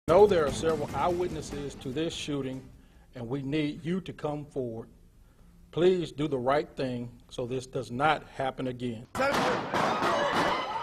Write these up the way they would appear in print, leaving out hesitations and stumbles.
know there are several eyewitnesses to this shooting, and we need you to come forward. Please do the right thing so this does not happen again.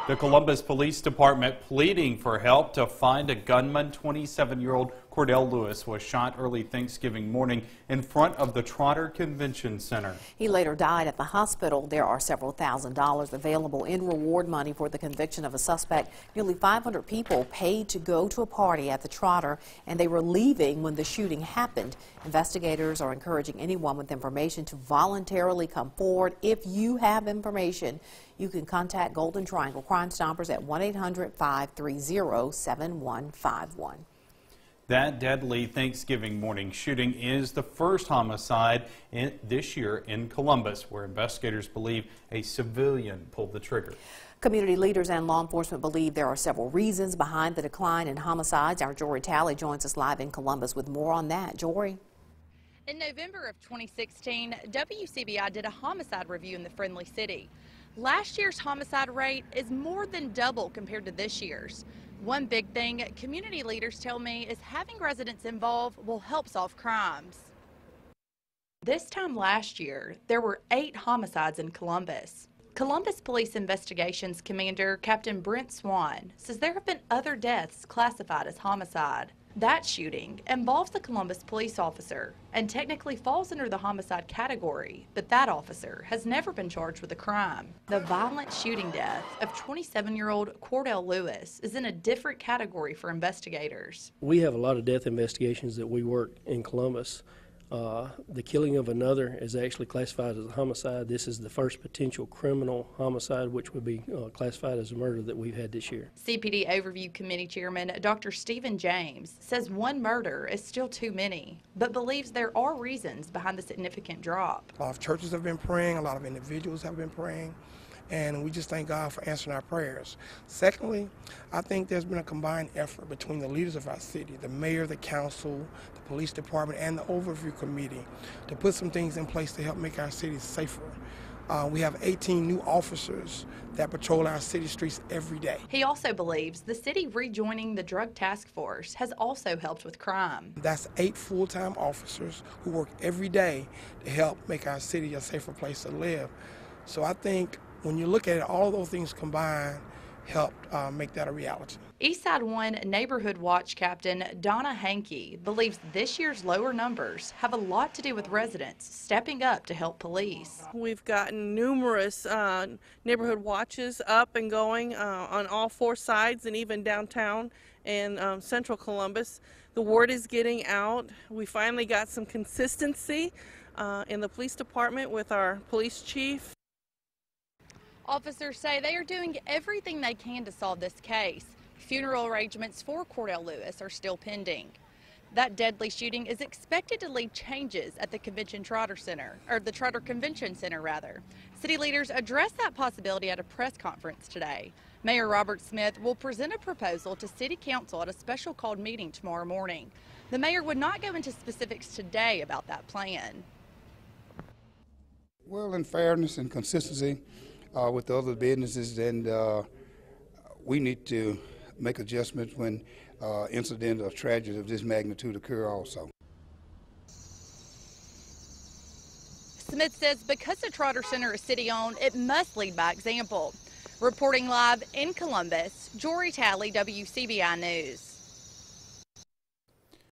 The Columbus Police Department pleading for help to find a gunman. 27-year-old Cordell Lewis was shot early Thanksgiving morning in front of the Trotter Convention Center. He later died at the hospital. There are several $1,000s available in reward money for the conviction of a suspect. Nearly 500 people paid to go to a party at the Trotter, and they were leaving when the shooting happened. Investigators are encouraging anyone with information to voluntarily come forward. If you have information, you can contact Golden Triangle Crime Stoppers at 1-800-530-7151. That deadly Thanksgiving morning shooting is the first homicide this year in Columbus, where investigators believe a civilian pulled the trigger. Community leaders and law enforcement believe there are several reasons behind the decline in homicides. Our Jory Talley joins us live in Columbus with more on that. Jory. In November of 2016, WCBI did a homicide review in the Friendly City. Last year's homicide rate is more than double compared to this year's. One big thing community leaders tell me is having residents involved will help solve crimes. This time last year, there were 8 homicides in Columbus. Columbus Police Investigations Commander Captain Brent Swan says there have been other deaths classified as homicide. That shooting involves a Columbus police officer and technically falls under the homicide category, but that officer has never been charged with a crime. The violent shooting death of 27-year-old Cordell Lewis is in a different category for investigators. We have a lot of death investigations that we work in Columbus. The killing of another is actually classified as a homicide. This is the first potential criminal homicide, which would be classified as a murder that we've had this year. CPD Overview Committee Chairman Dr. Stephen James says one murder is still too many, but believes there are reasons behind the significant drop. A lot of churches have been praying, a lot of individuals have been praying, and we just thank God for answering our prayers. Secondly, I think there's been a combined effort between the leaders of our city, the mayor, the council, the police department, and the overview committee to put some things in place to help make our city safer. We have 18 new officers that patrol our city streets every day. He also believes the city rejoining the drug task force has also helped with crime. That's 8 full-time officers who work every day to help make our city a safer place to live. So I think when you look at it, all those things combined helped make that a reality. Eastside 1 Neighborhood Watch Captain Donna Hankey believes this year's lower numbers have a lot to do with residents stepping up to help police. We've gotten numerous neighborhood watches up and going on all 4 sides and even downtown and central Columbus. The word is getting out. We finally got some consistency in the police department with our police chief. Officers say they are doing everything they can to solve this case. Funeral arrangements for Cordell Lewis are still pending. That deadly shooting is expected to lead changes at the Trotter Convention Center rather. City leaders addressed that possibility at a press conference today. Mayor Robert Smith will present a proposal to City Council at a special called meeting tomorrow morning. The mayor would not go into specifics today about that plan. Well, in fairness and consistency with the other businesses, and we need to make adjustments when incident or tragedy of this magnitude occur also. Smith says because the Trotter Center is city-owned, it must lead by example. Reporting live in Columbus, Jory Talley, WCBI News.